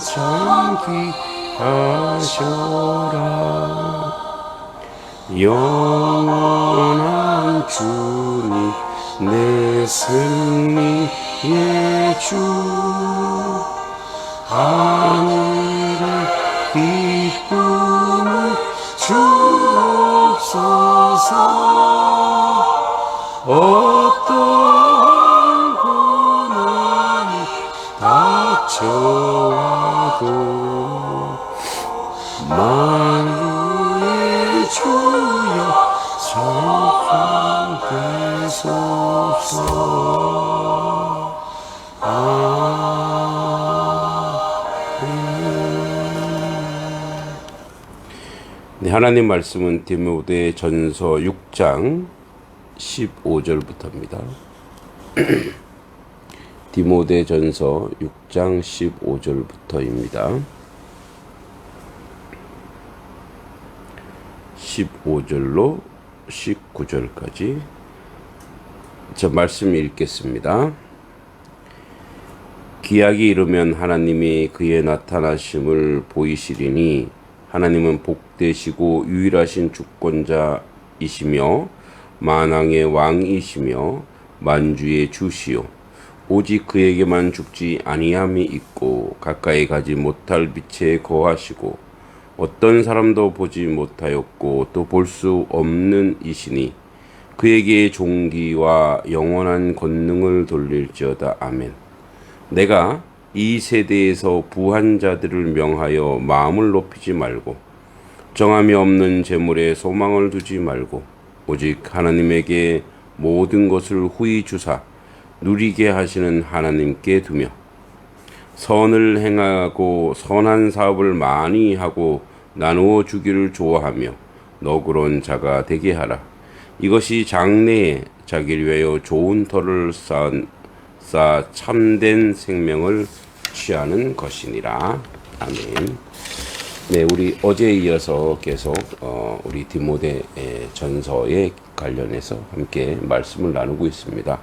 참기하셔라. 영원한 주님 내 승리의 주, 하늘의 기쁨을 주옵소서. 어떠한 고난이 닥쳐와도 만유의 주여 참되소서. 네, 하나님 말씀은 디모데 전서 6장 15절부터입니다. 디모데 전서 6장 15절부터입니다. 15절로 19절까지 저 말씀 읽겠습니다. 기약이 이르면 하나님이 그의 나타나심을 보이시리니 하나님은 복되시고 유일하신 주권자이시며 만왕의 왕이시며 만주의 주시요 오직 그에게만 죽지 아니함이 있고 가까이 가지 못할 빛에 거하시고 어떤 사람도 보지 못하였고 또 볼 수 없는 이시니 그에게 존귀와 영원한 권능을 돌릴지어다. 아멘. 내가 이 세대에서 부한 자들을 명하여 마음을 높이지 말고 정함이 없는 재물에 소망을 두지 말고 오직 하나님에게 모든 것을 후히 주사 누리게 하시는 하나님께 두며 선을 행하고 선한 사업을 많이 하고 나누어 주기를 좋아하며 너그러운 자가 되게 하라. 이것이 장래에 자기를 위하여 좋은 터를 쌓아 참된 생명을 취하는 것이니라. 아멘. 네, 우리 어제에 이어서 계속 우리 디모데 전서에 관련해서 함께 말씀을 나누고 있습니다.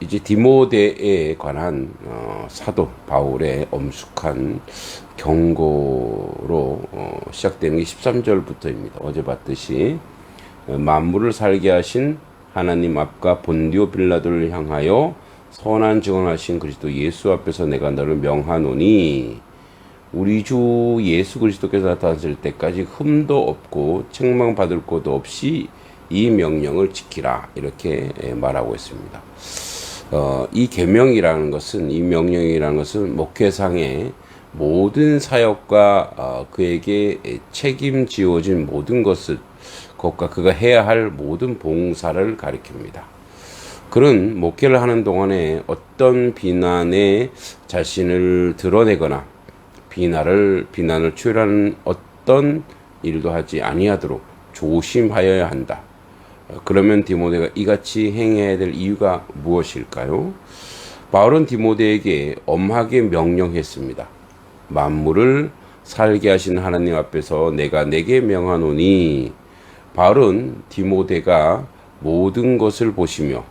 이제 디모데에 관한 사도 바울의 엄숙한 경고로 시작되는 게 13절부터입니다. 어제 봤듯이 만물을 살게 하신 하나님 앞과 본디오 빌라도를 향하여 선한 증언하신 그리스도 예수 앞에서 내가 너를 명하노니 우리 주 예수 그리스도께서 나타나실 때까지 흠도 없고 책망받을 것도 없이 이 명령을 지키라, 이렇게 말하고 있습니다. 이 계명이라는 것은, 이 명령이라는 것은 목회상의 모든 사역과 그에게 책임지어진 모든 것을, 그것과 그가 해야 할 모든 봉사를 가리킵니다. 그는 목회를 하는 동안에 어떤 비난에 자신을 드러내거나 비난을 초월하는 어떤 일도 하지 아니하도록 조심하여야 한다. 그러면 디모데가 이같이 행해야 될 이유가 무엇일까요? 바울은 디모데에게 엄하게 명령했습니다. 만물을 살게 하신 하나님 앞에서 내가 내게 명하노니, 바울은 디모데가 모든 것을 보시며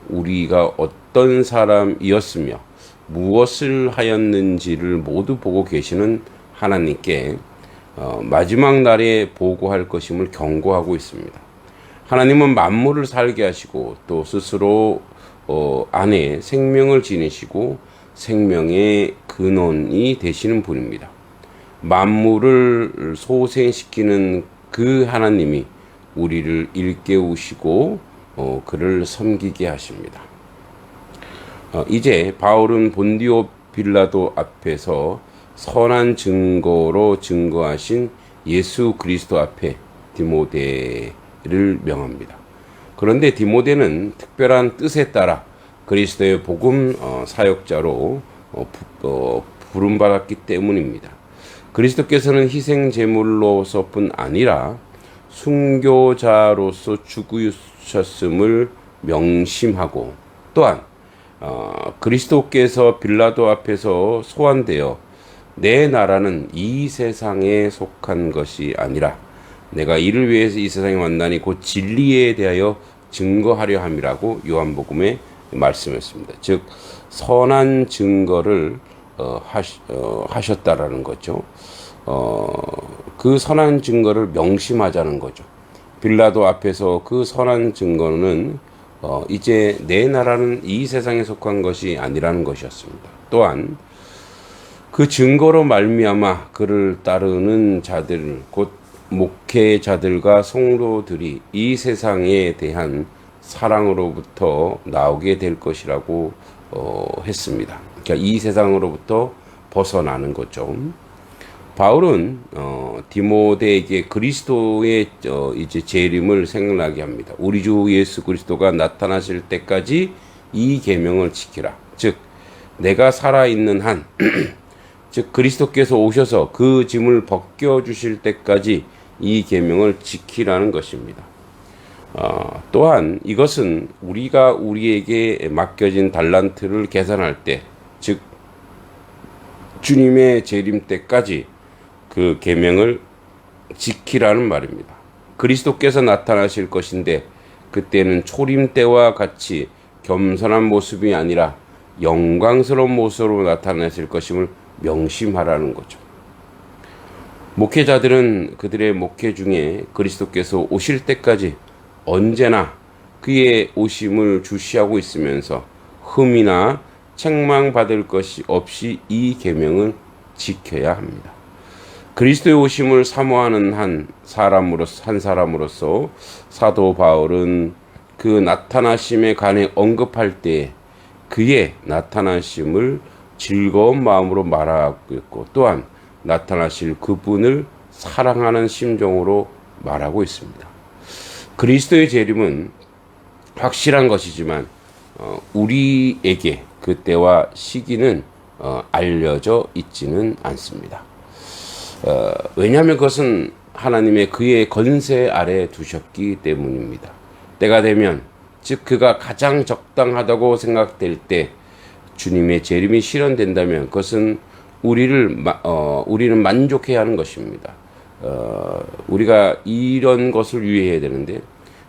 우리가 어떤 사람이었으며 무엇을 하였는지를 모두 보고 계시는 하나님께 마지막 날에 보고할 것임을 경고하고 있습니다. 하나님은 만물을 살게 하시고 또 스스로 안에 생명을 지니시고 생명의 근원이 되시는 분입니다. 만물을 소생시키는 그 하나님이 우리를 일깨우시고 그를 섬기게 하십니다. 이제 바울은 본디오 빌라도 앞에서 선한 증거로 증거하신 예수 그리스도 앞에 디모데를 명합니다. 그런데 디모데는 특별한 뜻에 따라 그리스도의 복음 사역자로 부름받았기 때문입니다. 그리스도께서는 희생 제물로서뿐 아니라 순교자로서 죽으셨음을 명심하고, 또한 그리스도께서 빌라도 앞에서 소환되어 내 나라는 이 세상에 속한 것이 아니라 내가 이를 위해서 이 세상에 왔나니 곧 진리에 대하여 증거하려 함이라고 요한복음에 말씀했습니다. 즉 선한 증거를 하셨다라는 거죠. 그 선한 증거를 명심하자는 거죠. 빌라도 앞에서 그 선한 증거는 이제 내 나라는 이 세상에 속한 것이 아니라는 것이었습니다. 또한 그 증거로 말미암아 그를 따르는 자들, 곧 목회자들과 성도들이 이 세상에 대한 사랑으로부터 나오게 될 것이라고 했습니다. 그러니까 이 세상으로부터 벗어나는 거죠. 바울은 디모데에게 그리스도의 이제 재림을 생각나게 합니다. 우리 주 예수 그리스도가 나타나실 때까지 이 계명을 지키라. 즉 내가 살아 있는 한 즉 그리스도께서 오셔서 그 짐을 벗겨 주실 때까지 이 계명을 지키라는 것입니다. 또한 이것은 우리가 우리에게 맡겨진 달란트를 계산할 때, 즉 주님의 재림 때까지 그 계명을 지키라는 말입니다. 그리스도께서 나타나실 것인데 그때는 초림 때와 같이 겸손한 모습이 아니라 영광스러운 모습으로 나타나실 것임을 명심하라는 거죠. 목회자들은 그들의 목회 중에 그리스도께서 오실 때까지 언제나 그의 오심을 주시하고 있으면서 흠이나 책망받을 것이 없이 이 계명을 지켜야 합니다. 그리스도의 오심을 사모하는 한 사람으로서 사도 바울은 그 나타나심에 관해 언급할 때 그의 나타나심을 즐거운 마음으로 말하고 있고 또한 나타나실 그분을 사랑하는 심정으로 말하고 있습니다. 그리스도의 재림은 확실한 것이지만 우리에게 그때와 시기는 알려져 있지는 않습니다. 왜냐하면 그것은 하나님의 그의 권세 아래 두셨기 때문입니다. 때가 되면 즉 그가 가장 적당하다고 생각될 때 주님의 재림이 실현된다면 그것은 우리는 만족해야 하는 것입니다. 우리가 이런 것을 유의해야 되는데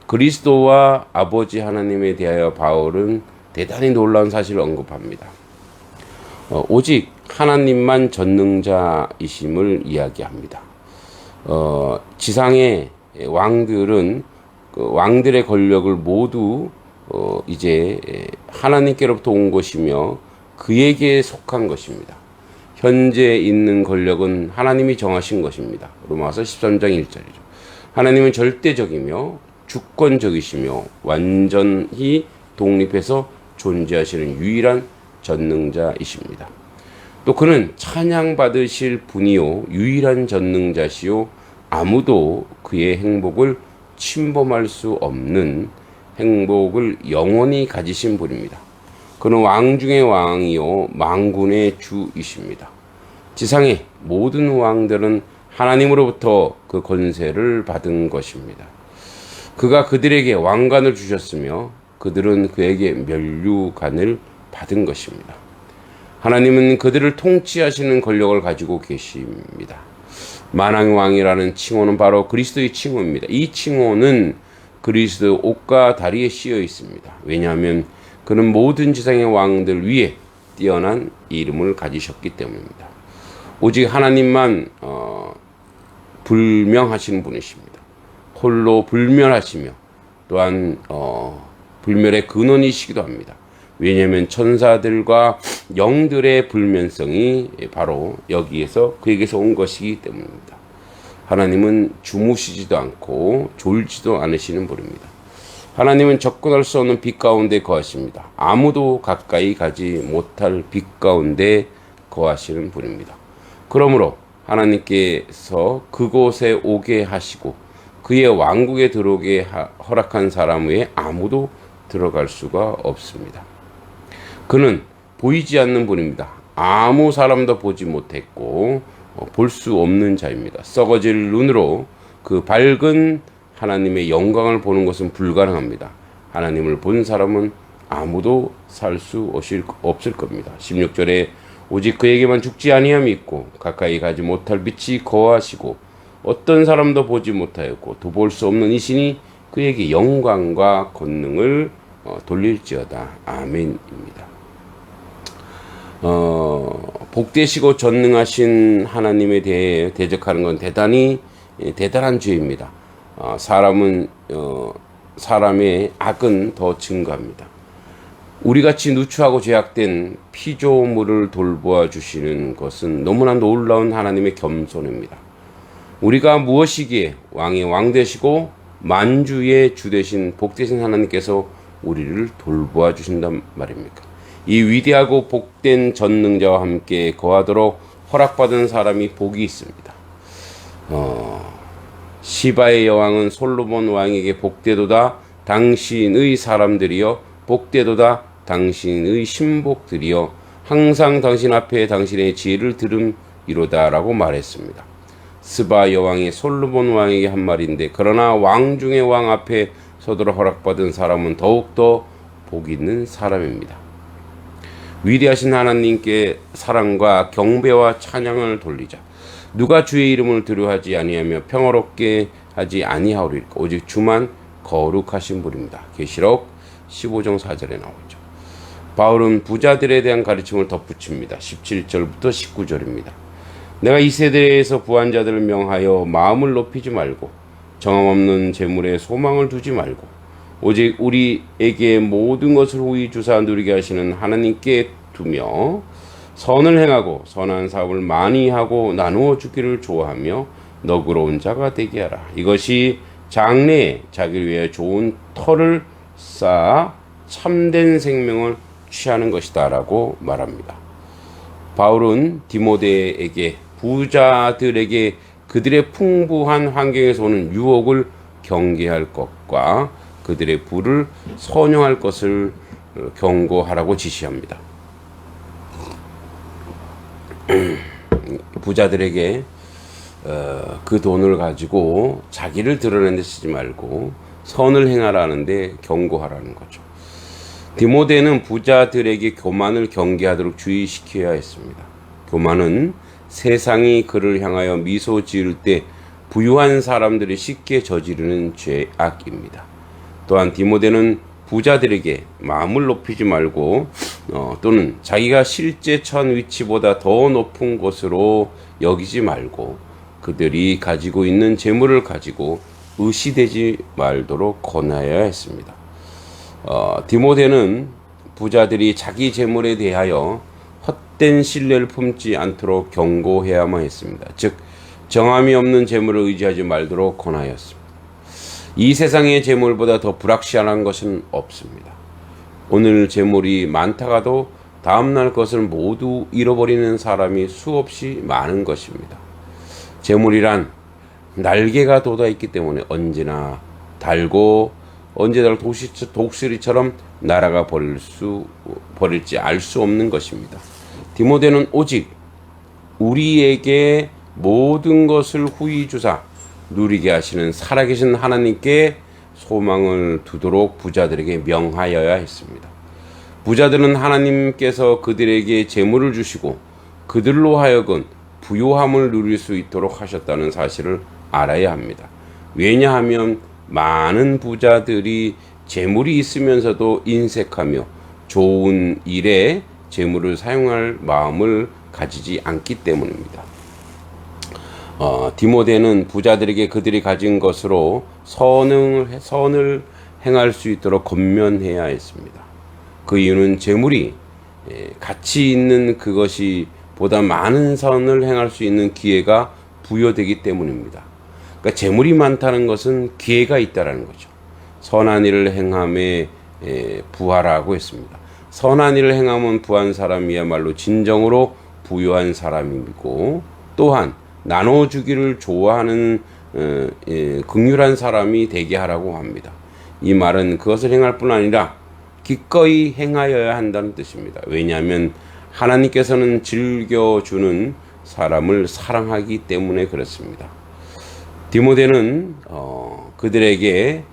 그리스도와 아버지 하나님에 대하여 바울은 대단히 놀라운 사실을 언급합니다. 오직 하나님만 전능자이심을 이야기합니다. 지상의 왕들은 그 왕들의 권력을 모두 이제 하나님께로부터 온 것이며 그에게 속한 것입니다. 현재 있는 권력은 하나님이 정하신 것입니다. 로마서 13장 1절이죠. 하나님은 절대적이며 주권적이시며 완전히 독립해서 존재하시는 유일한 전능자이십니다. 또 그는 찬양받으실 분이요 유일한 전능자시요 아무도 그의 행복을 침범할 수 없는 행복을 영원히 가지신 분입니다. 그는 왕 중의 왕이요 만군의 주이십니다. 지상의 모든 왕들은 하나님으로부터 그 권세를 받은 것입니다. 그가 그들에게 왕관을 주셨으며 그들은 그에게 면류관을 받은 것입니다. 하나님은 그들을 통치하시는 권력을 가지고 계십니다. 만왕의 왕이라는 칭호는 바로 그리스도의 칭호입니다. 이 칭호는 그리스도의 옷과 다리에 씌어 있습니다. 왜냐하면 그는 모든 지상의 왕들 위에 뛰어난 이름을 가지셨기 때문입니다. 오직 하나님만 불명하시는 분이십니다. 홀로 불멸하시며 또한 불멸의 근원이시기도 합니다. 왜냐하면 천사들과 영들의 불면성이 바로 여기에서 그에게서 온 것이기 때문입니다. 하나님은 주무시지도 않고 졸지도 않으시는 분입니다. 하나님은 접근할 수 없는 빛 가운데 거하십니다. 아무도 가까이 가지 못할 빛 가운데 거하시는 분입니다. 그러므로 하나님께서 그곳에 오게 하시고 그의 왕국에 들어오게 허락한 사람 외에 아무도 들어갈 수가 없습니다. 그는 보이지 않는 분입니다. 아무 사람도 보지 못했고 볼 수 없는 자입니다. 썩어질 눈으로 그 밝은 하나님의 영광을 보는 것은 불가능합니다. 하나님을 본 사람은 아무도 살 수 없을 겁니다. 16절에 오직 그에게만 죽지 아니함이 있고 가까이 가지 못할 빛이 거하시고 어떤 사람도 보지 못하였고 도볼 수 없는 이신이 그에게 영광과 권능을 돌릴지어다. 아멘입니다. 복되시고 전능하신 하나님에 대해 대적하는 건 대단히 대단한 죄입니다. 사람의 악은 더 증가합니다. 우리같이 누추하고 죄악된 피조물을 돌보아 주시는 것은 너무나 놀라운 하나님의 겸손입니다. 우리가 무엇이기에 왕의 왕 되시고 만주의 주 되신 복되신 하나님께서 우리를 돌보아 주신단 말입니까? 이 위대하고 복된 전능자와 함께 거하도록 허락받은 사람이 복이 있습니다. 시바의 여왕은 솔로몬 왕에게 복되도다 당신의 사람들이여, 복되도다 당신의 신복들이여, 항상 당신 앞에 당신의 지혜를 들음이로다 라고 말했습니다. 스바 여왕이 솔로몬 왕에게 한 말인데, 그러나 왕 중의 왕 앞에 서도록 허락받은 사람은 더욱더 복 있는 사람입니다. 위대하신 하나님께 사랑과 경배와 찬양을 돌리자. 누가 주의 이름을 두려워하지 아니하며 평화롭게 하지 아니하오리까. 오직 주만 거룩하신 분입니다. 계시록 15장 4절에 나오죠. 바울은 부자들에 대한 가르침을 덧붙입니다. 17절부터 19절입니다. 내가 이 세대에서 부한 자들을 명하여 마음을 높이지 말고 정함없는 재물에 소망을 두지 말고 오직 우리에게 모든 것을 후히 주사 누리게 하시는 하나님께 두며 선을 행하고 선한 사업을 많이 하고 나누어 주기를 좋아하며 너그러운 자가 되게 하라. 이것이 장래에 자기를 위해 좋은 터를 쌓아 참된 생명을 취하는 것이다 라고 말합니다. 바울은 디모데에게 부자들에게 그들의 풍부한 환경에서 오는 유혹을 경계할 것과 그들의 부를 선용할 것을 경고하라고 지시합니다. 부자들에게 그 돈을 가지고 자기를 드러내는 데 쓰지 말고 선을 행하라는데 경고하라는 거죠. 디모데는 부자들에게 교만을 경계하도록 주의시켜야 했습니다. 교만은 세상이 그를 향하여 미소 지을 때 부유한 사람들이 쉽게 저지르는 죄악입니다. 또한 디모데는 부자들에게 마음을 높이지 말고 또는 자기가 실제 처한 위치보다 더 높은 곳으로 여기지 말고 그들이 가지고 있는 재물을 가지고 의시되지 말도록 권하여야 했습니다. 디모데는 부자들이 자기 재물에 대하여 헛된 신뢰를 품지 않도록 경고해야만 했습니다. 즉 정함이 없는 재물을 의지하지 말도록 권하였습니다. 이 세상의 재물보다 더 불확실한 것은 없습니다. 오늘 재물이 많다가도 다음날 것을 모두 잃어버리는 사람이 수없이 많은 것입니다. 재물이란 날개가 돋아있기 때문에 언제나 달고 언제나 독수리처럼 날아가 버릴지 알 수 없는 것입니다. 디모데는 오직 우리에게 모든 것을 후히 주사 누리게 하시는 살아계신 하나님께 소망을 두도록 부자들에게 명하여야 했습니다. 부자들은 하나님께서 그들에게 재물을 주시고 그들로 하여금 부요함을 누릴 수 있도록 하셨다는 사실을 알아야 합니다. 왜냐하면 많은 부자들이 재물이 있으면서도 인색하며 좋은 일에 재물을 사용할 마음을 가지지 않기 때문입니다. 디모데는 부자들에게 그들이 가진 것으로 선을 행할 수 있도록 권면해야 했습니다. 그 이유는 재물이 가치 있는 그것이 보다 많은 선을 행할 수 있는 기회가 부여되기 때문입니다. 그러니까 재물이 많다는 것은 기회가 있다라는 거죠. 선한 일을 행함에 부하라고 했습니다. 선한 일을 행하면 부한 사람이야말로 진정으로 부유한 사람이고 또한 나눠주기를 좋아하는 긍휼한 사람이 되게 하라고 합니다. 이 말은 그것을 행할 뿐 아니라 기꺼이 행하여야 한다는 뜻입니다. 왜냐하면 하나님께서는 즐겨주는 사람을 사랑하기 때문에 그렇습니다. 디모데는 그들에게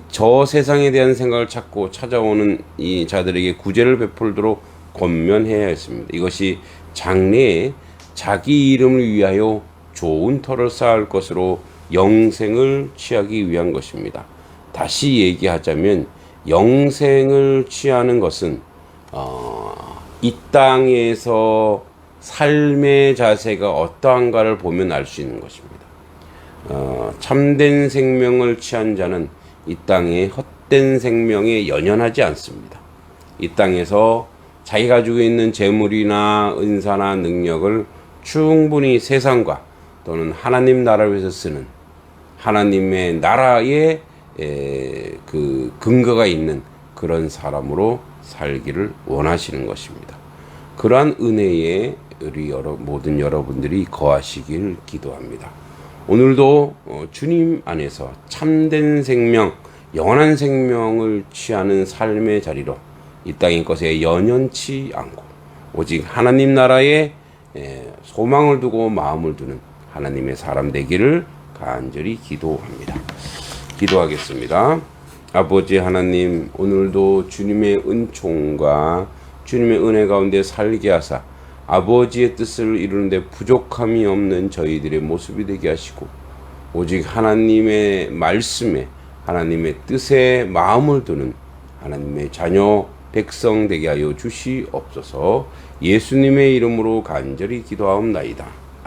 저 세상에 대한 생각을 찾고 찾아오는 이 자들에게 구제를 베풀도록 권면해야 했습니다. 이것이 장래에 자기 이름을 위하여 좋은 터를 쌓을 것으로 영생을 취하기 위한 것입니다. 다시 얘기하자면 영생을 취하는 것은 이 땅에서 삶의 자세가 어떠한가를 보면 알 수 있는 것입니다. 참된 생명을 취한 자는 이 땅의 헛된 생명에 연연하지 않습니다. 이 땅에서 자기가 가지고 있는 재물이나 은사나 능력을 충분히 세상과 또는 하나님 나라를 위해서 쓰는 하나님의 나라에 그 근거가 있는 그런 사람으로 살기를 원하시는 것입니다. 그러한 은혜에 우리 모든 여러분들이 거하시길 기도합니다. 오늘도 주님 안에서 참된 생명, 영원한 생명을 취하는 삶의 자리로 이 땅의 것에 연연치 않고 오직 하나님 나라에 소망을 두고 마음을 두는 하나님의 사람 되기를 간절히 기도합니다. 기도하겠습니다. 아버지 하나님, 오늘도 주님의 은총과 주님의 은혜 가운데 살게 하사 아버지의 뜻을 이루는데 부족함이 없는 저희들의 모습이 되게 하시고 오직 하나님의 말씀에 하나님의 뜻에 마음을 두는 하나님의 자녀 백성 되게 하여 주시옵소서. 예수님의 이름으로 간절히 기도하옵나이다.